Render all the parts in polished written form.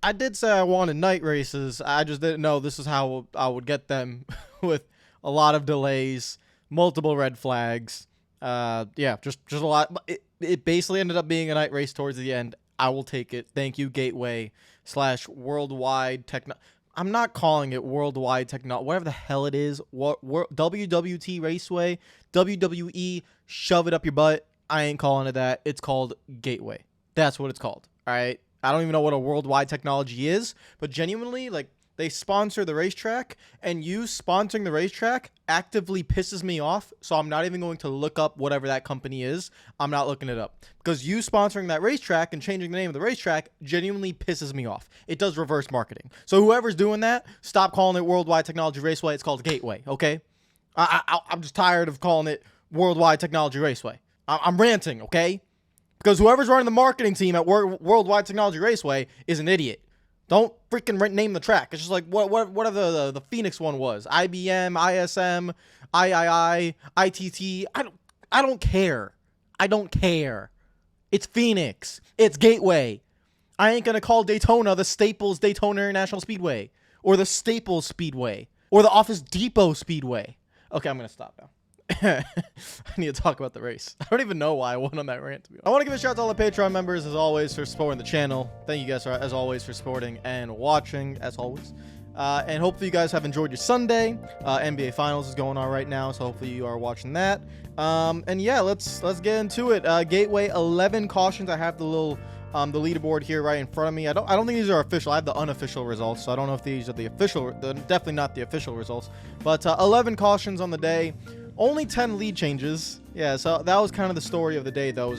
I did say I wanted night races. I just didn't know this is how I would get them with a lot of delays, multiple red flags. Yeah, just a lot. It basically ended up being a night race towards the end. I will take it. Thank you, Gateway / Worldwide Techno. I'm not calling it Worldwide Techno. Whatever the hell it is. What WWT Raceway, WWE, shove it up your butt. I ain't calling it that. It's called Gateway. That's what it's called. All right. I don't even know what a worldwide technology is, but genuinely, like, they sponsor the racetrack, and you sponsoring the racetrack actively pisses me off, so I'm not even going to look up whatever that company is. I'm not looking it up. Because you sponsoring that racetrack and changing the name of the racetrack genuinely pisses me off. It does reverse marketing. So whoever's doing that, stop calling it Worldwide Technology Raceway. It's called Gateway, okay? I'm just tired of calling it Worldwide Technology Raceway. I'm ranting, okay? Because whoever's running the marketing team at Worldwide Technology Raceway is an idiot. Don't freaking name the track. It's just like whatever the Phoenix one was. IBM, ISM, III, ITT. I don't care. I don't care. It's Phoenix. It's Gateway. I ain't gonna call Daytona the Staples Daytona International Speedway, or the Staples Speedway, or the Office Depot Speedway. Okay, I'm gonna stop now. I need to talk about the race. I don't even know why I went on that rant, to be honest. I want to give a shout out to all the Patreon members, as always, for supporting the channel. Thank you guys, as always, for supporting and watching, as always. And hopefully you guys have enjoyed your Sunday. NBA Finals is going on right now, so hopefully you are watching that. And yeah, let's get into it. Gateway 11 cautions. I have the little the leaderboard here right in front of me. I don't think these are official. I have the unofficial results, so I don't know if these are the official. Definitely not the official results. But 11 cautions on the day. Only 10 lead changes. Yeah, so that was kind of the story of the day, though.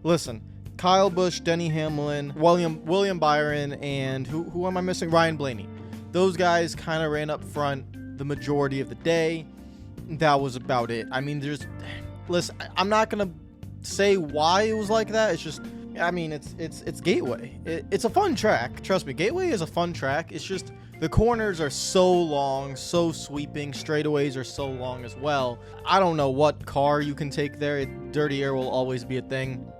Listen, Kyle Busch, Denny Hamlin, William Byron, and who am I missing? Ryan Blaney. Those guys kind of ran up front the majority of the day. That was about it. I mean, listen, I'm not gonna say why it was like that. It's just, I mean, it's Gateway. It's a fun track. Trust me, Gateway is a fun track. It's just the corners are so long, so sweeping. Straightaways are so long as well. I don't know what car you can take there. Dirty air will always be a thing.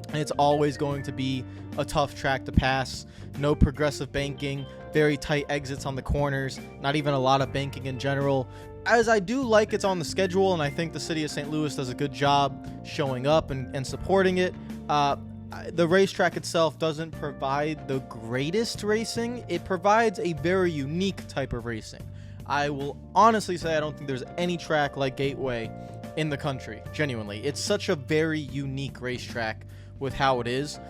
And it's always going to be a tough track to pass. No progressive banking. Very tight exits on the corners. Not even a lot of banking in general. As I do like it's on the schedule, and I think the city of St. Louis does a good job showing up and supporting it. The racetrack itself doesn't provide the greatest racing. It provides a very unique type of racing. I will honestly say I don't think there's any track like Gateway in the country. Genuinely, it's such a very unique racetrack with how it is.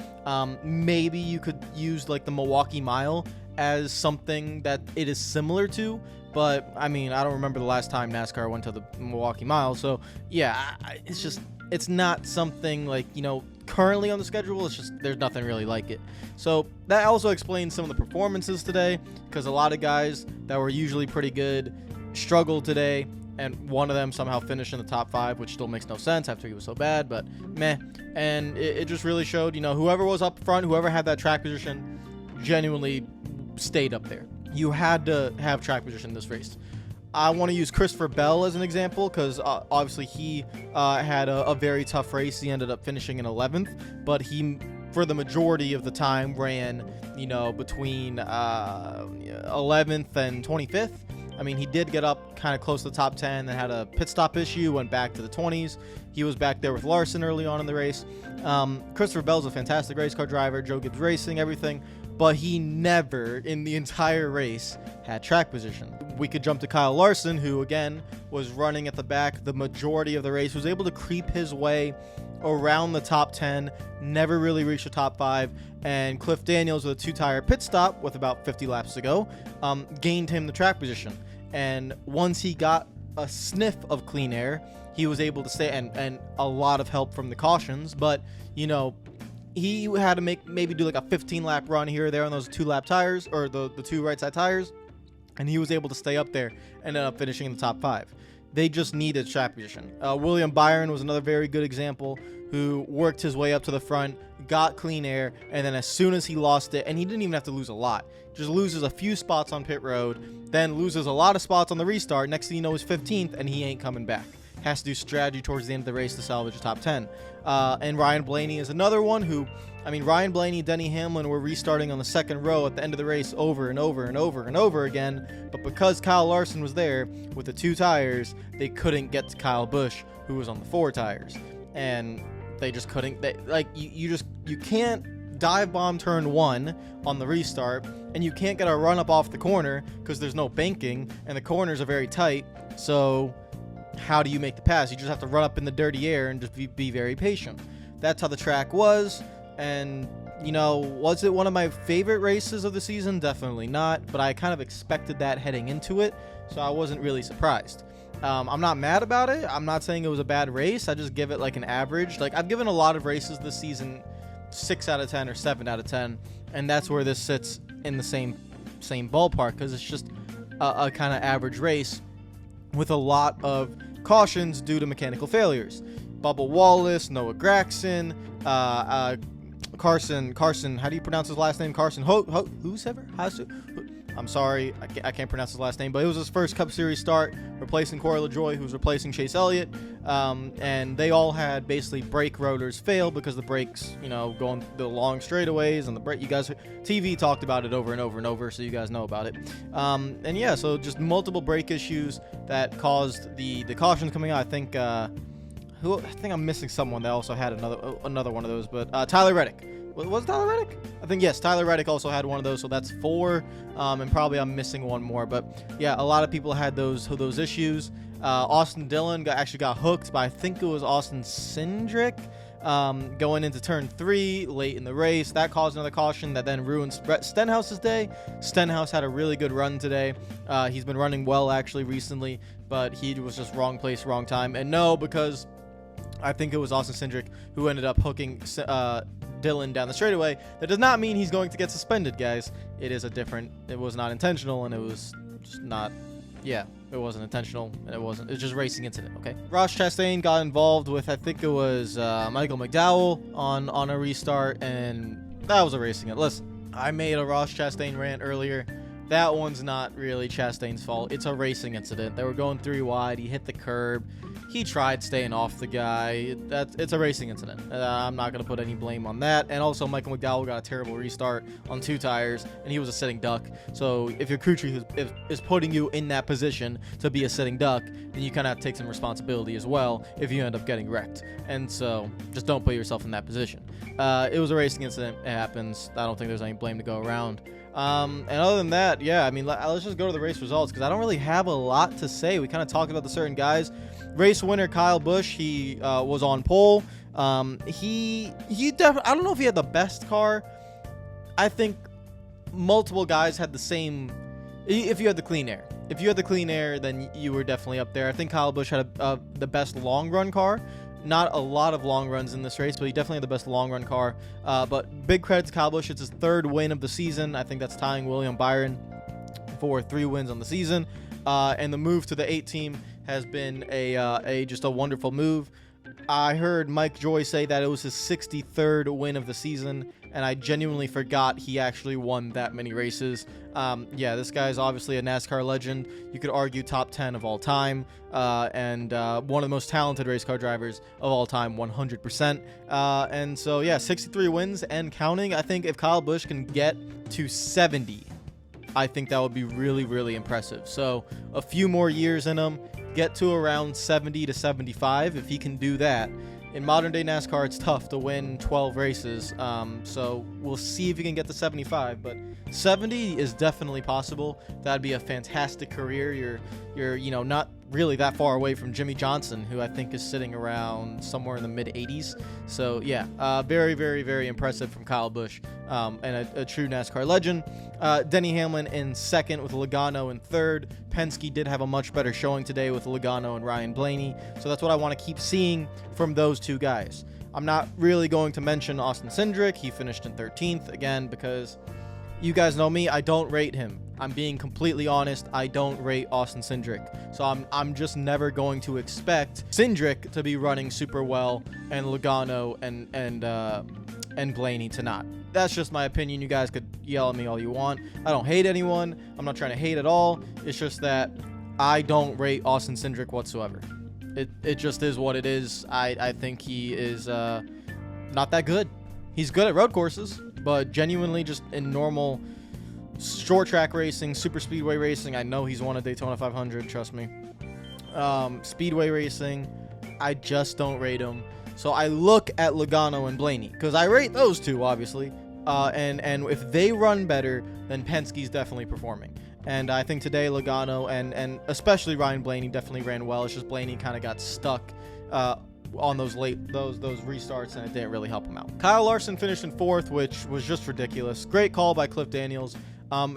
Maybe you could use like the Milwaukee Mile as something that it is similar to, but I mean, I don't remember the last time NASCAR went to the Milwaukee Mile. So yeah, it's not something like, you know, currently on the schedule. It's just, there's nothing really like it. So that also explains some of the performances today, because a lot of guys that were usually pretty good struggled today, and one of them somehow finished in the top 5, which still makes no sense after he was so bad, but meh. And it just really showed, you know, whoever was up front, whoever had that track position, genuinely stayed up there. You had to have track position in this race. I want to use Christopher Bell as an example, because obviously he had a very tough race. He ended up finishing in 11th, but he, for the majority of the time, ran, you know, between 11th and 25th. I mean, he did get up kind of close to the top 10, then had a pit stop issue, went back to the 20s. He was back there with Larson early on in the race. Christopher Bell's a fantastic race car driver, Joe Gibbs Racing, everything, but he never in the entire race had track position. We could jump to Kyle Larson, who again was running at the back the majority of the race, was able to creep his way around the top 10, never really reached the top 5, and Cliff Daniels, with a 2-tire pit stop with about 50 laps to go, gained him the track position. And once he got a sniff of clean air, he was able to stay, and a lot of help from the cautions, but, you know, he had to maybe do like a 15-lap run here or there on those 2-lap tires, or the 2 right side tires, and he was able to stay up there and ended up finishing in the top 5. They just needed track position. William Byron was another very good example, who worked his way up to the front, got clean air, and then as soon as he lost it, and he didn't even have to lose a lot, just loses a few spots on pit road, then loses a lot of spots on the restart. Next thing you know, he's 15th, and he ain't coming back. has to do strategy towards the end of the race to salvage a top 10. And Ryan Blaney is another one who, I mean, Ryan Blaney, Denny Hamlin were restarting on the second row at the end of the race over and over and over and over again. But because Kyle Larson was there with the 2 tires, they couldn't get to Kyle Busch, who was on the 4 tires. And they just couldn't. You can't dive bomb turn 1 on the restart, and you can't get a run up off the corner because there's no banking, and the corners are very tight. So how do you make the pass? You just have to run up in the dirty air and just be very patient. That's how the track was. And, you know, was it one of my favorite races of the season? Definitely not. But I kind of expected that heading into it, so I wasn't really surprised. I'm not mad about it. I'm not saying it was a bad race. I just give it like an average. Like, I've given a lot of races this season 6 out of 10 or 7 out of 10, and that's where this sits in the same ballpark, because it's just a kind of average race with a lot of cautions due to mechanical failures. Bubba Wallace, Noah Gragson, Carson, how do you pronounce his last name? Carson I'm sorry, I can't pronounce his last name, but it was his first Cup Series start, replacing Corey LaJoie, who's replacing Chase Elliott, and they all had basically brake rotors fail because the brakes, you know, going the long straightaways, and the brake, you guys, TV talked about it over and over and over, so you guys know about it. And yeah, so just multiple brake issues that caused the cautions coming out. I think I'm missing someone that also had another one of those, but Tyler Reddick. Was Tyler Reddick? I think, yes, Tyler Reddick also had one of those, so that's 4, and probably I'm missing one more, but yeah, a lot of people had those issues. Austin Dillon actually got hooked by, I think it was Austin Cindric, going into turn 3 late in the race. That caused another caution that then ruined Stenhouse's day. Stenhouse had a really good run today. He's been running well actually recently, but he was just wrong place, wrong time. And no, because I think it was Austin Cindric who ended up hooking Dillon down the straightaway. That does not mean he's going to get suspended, guys. It was not intentional, and it was just not, yeah, it wasn't intentional, and it's just a racing incident, okay? Ross Chastain got involved with, I think it was Michael McDowell on a restart, and that was a racing incident. Listen, I made a Ross Chastain rant earlier. That one's not really Chastain's fault. It's a racing incident. They were going 3 wide. He hit the curb. He tried staying off the guy. It's a racing incident. I'm not going to put any blame on that. And also, Michael McDowell got a terrible restart on 2 tires, and he was a sitting duck. So if your crew chief is putting you in that position to be a sitting duck, then you kind of have to take some responsibility as well if you end up getting wrecked. And so just don't put yourself in that position. It was a racing incident. It happens. I don't think there's any blame to go around. And other than that, yeah, I mean, let's just go to the race results, because I don't really have a lot to say. We kind of talked about the certain guys. Race winner Kyle Busch, he was on pole. He definitely, I don't know if he had the best car. I think multiple guys had the same. If you had the clean air, then you were definitely up there. I think Kyle Busch had the best long run car. Not a lot of long runs in this race, but he definitely had the best long run car. But big credit to Kyle Busch. It's his 3rd win of the season. I think that's tying William Byron for 3 wins on the season. And the move to the 8 team has been just a wonderful move. I heard Mike Joy say that it was his 63rd win of the season, and I genuinely forgot he actually won that many races. Yeah, this guy's obviously a NASCAR legend. You could argue top 10 of all time, and one of the most talented race car drivers of all time, 100%. And so, yeah, 63 wins and counting. I think if Kyle Busch can get to 70, I think that would be really, really impressive. So a few more years in him, get to around 70 to 75. If he can do that, in modern day NASCAR, it's tough to win 12 races. So we'll see if he can get to 75, but 70 is definitely possible. That'd be a fantastic career. You're not really that far away from Jimmy Johnson, who I think is sitting around somewhere in the mid 80s. So yeah, very, very, very impressive from Kyle Busch, and a true NASCAR legend. Denny Hamlin in 2nd with Logano in 3rd. Penske did have a much better showing today with Logano and Ryan Blaney. So that's what I want to keep seeing from those 2 guys. I'm not really going to mention Austin Cindric. He finished in 13th again, because you guys know me. I don't rate him. I'm being completely honest. I don't rate Austin Cindric. So I'm just never going to expect Cindric to be running super well and Logano and Blaney to not. That's just my opinion. You guys could yell at me all you want. I don't hate anyone. I'm not trying to hate at all. It's just that I don't rate Austin Cindric whatsoever. It just is what it is. I think he is not that good. He's good at road courses, but genuinely just in normal short track racing, super speedway racing, I know he's won a Daytona 500, trust me. Speedway racing, I just don't rate him. So I look at Logano and Blaney because I rate those two, obviously. And if they run better, then Penske's definitely performing. And I think today Logano and especially Ryan Blaney definitely ran well. It's just Blaney kind of got stuck on those restarts, and it didn't really help him out. Kyle Larson finished in 4th, which was just ridiculous. Great call by Cliff Daniels.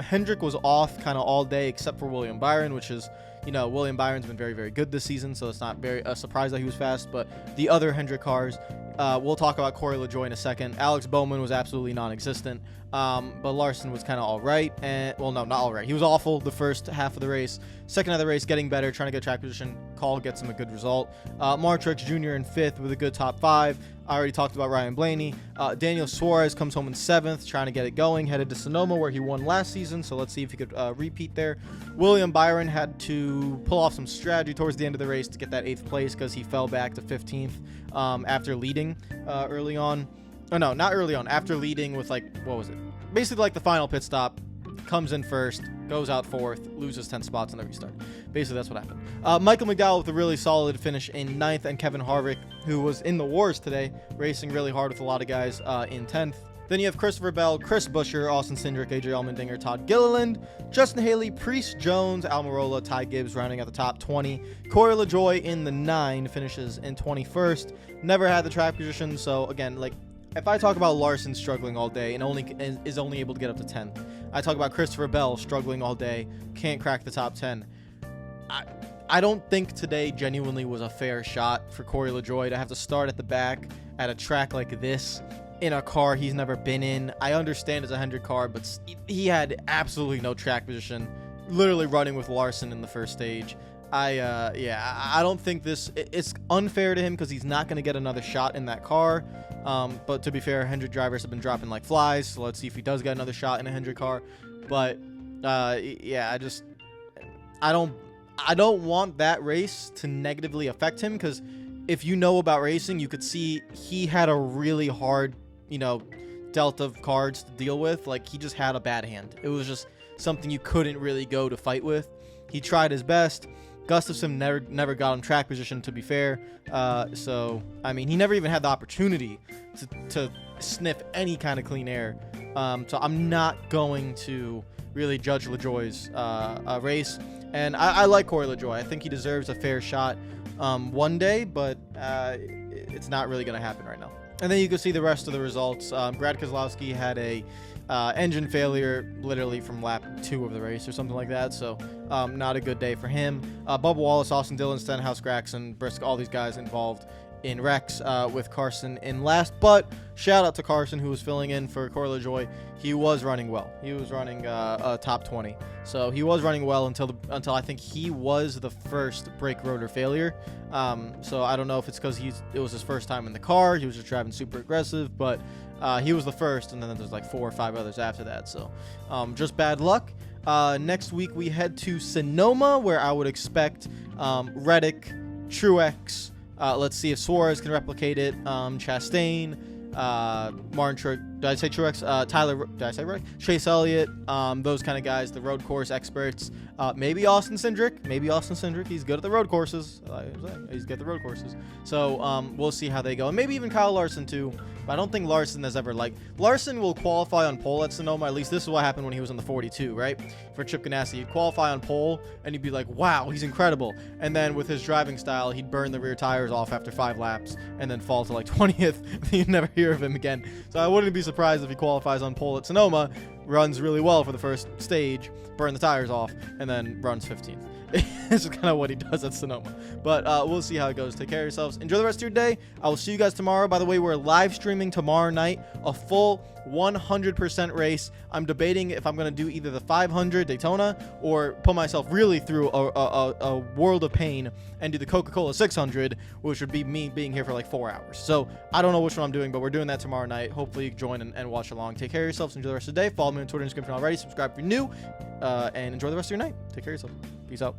Hendrick was off kind of all day except for William Byron, which is, William Byron's been very, very good this season, so it's not very a surprise that he was fast. But the other Hendrick cars, we'll talk about Corey LaJoie in a second. Alex Bowman was absolutely non-existent, but Larson was kind of all right. And well, no, not all right. He was awful the first half of the race. Second half of the race, getting better, trying to get track position. Call gets him a good result. Martrix Jr. in 5th with a good top 5. I already talked about Ryan Blaney. Daniel Suarez comes home in 7th, trying to get it going, headed to Sonoma where he won last season, so let's see if he could repeat there. William Byron had to pull off some strategy towards the end of the race to get that 8th place because he fell back to 15th after leading early on. Oh, no, not early on. After leading with, what was it? Basically, the final pit stop. Comes in 1st, goes out 4th, loses 10 spots on the restart. Basically, that's what happened. Michael McDowell with a really solid finish in 9th, and Kevin Harvick, who was in the wars today, racing really hard with a lot of guys in 10th. Then you have Christopher Bell, Chris Buescher, Austin Cindric, AJ Allmendinger, Todd Gilliland, Justin Haley, Priest Jones, Almirola, Ty Gibbs rounding out the top 20. Corey LaJoie in the 9 finishes in 21st. Never had the track position, so again, if I talk about Larson struggling all day and is only able to get up to 10th, I talk about Christopher Bell struggling all day, can't crack the top 10. I don't think today genuinely was a fair shot for Corey LaJoie to have to start at the back at a track like this in a car he's never been in. I understand it's a Hendrick car, but he had absolutely no track position, literally running with Larson in the first stage. I don't think it's unfair to him because he's not going to get another shot in that car. But to be fair, Hendrick drivers have been dropping like flies, so let's see if he does get another shot in a Hendrick car. But I don't want that race to negatively affect him, because if you know about racing, you could see he had a really hard, dealt of cards to deal with. He just had a bad hand. It was just something you couldn't really go to fight with. He tried his best. Gustafson never got him track position, to be fair. So, he never even had the opportunity to sniff any kind of clean air. So I'm not going to really judge LaJoie's race. And I like Corey LaJoie. I think he deserves a fair shot one day, but it's not really going to happen right now. And then you can see the rest of the results. Brad Keselowski had a engine failure literally from lap 2 of the race or something like that, so not a good day for him. Bubba Wallace, Austin Dillon, Stenhouse, Graxon, Briscoe, all these guys involved in wrecks with Carson in last. But shout out to Carson, who was filling in for Corey LaJoie. He was running well. He was running a top 20, so he was running well until I think he was the first brake rotor failure. So I don't know if it's because it was his first time in the car. He was just driving super aggressive, but he was the first, and then there's 4 or 5 others after that. So just bad luck. Next week we head to Sonoma, where I would expect Reddick, Truex. Let's see if Suarez can replicate it. Chastain, Martin, did I say Truex? Tyler, did I say right? Chase Elliott, those kind of guys, the road course experts. Maybe Austin Cindric. He's good at the road courses. He's good at the road courses. So we'll see how they go. And maybe even Kyle Larson too. But I don't think Larson has ever Larson will qualify on pole at Sonoma. At least this is what happened when he was in the 42, right? For Chip Ganassi, he'd qualify on pole and you'd be like, wow, he's incredible. And then with his driving style, he'd burn the rear tires off after 5 laps and then fall to 20th. You'd never hear of him again. So I wouldn't be surprised if he qualifies on pole at Sonoma, runs really well for the first stage, burn the tires off, and then runs 15th. This is kind of what he does at Sonoma. But we'll see how it goes. Take care of yourselves. Enjoy the rest of your day. I will see you guys tomorrow. By the way, we're live streaming tomorrow night, a full 100% race. I'm debating if I'm going to do either the 500 Daytona or put myself really through a world of pain and do the Coca-Cola 600, which would be me being here for 4 hours. So I don't know which one I'm doing, but we're doing that tomorrow night. Hopefully you can join and watch along. Take care of yourselves. Enjoy the rest of the day. Follow me on Twitter and Instagram if you're not already. Subscribe if you're new. And enjoy the rest of your night. Take care of yourself. Peace out.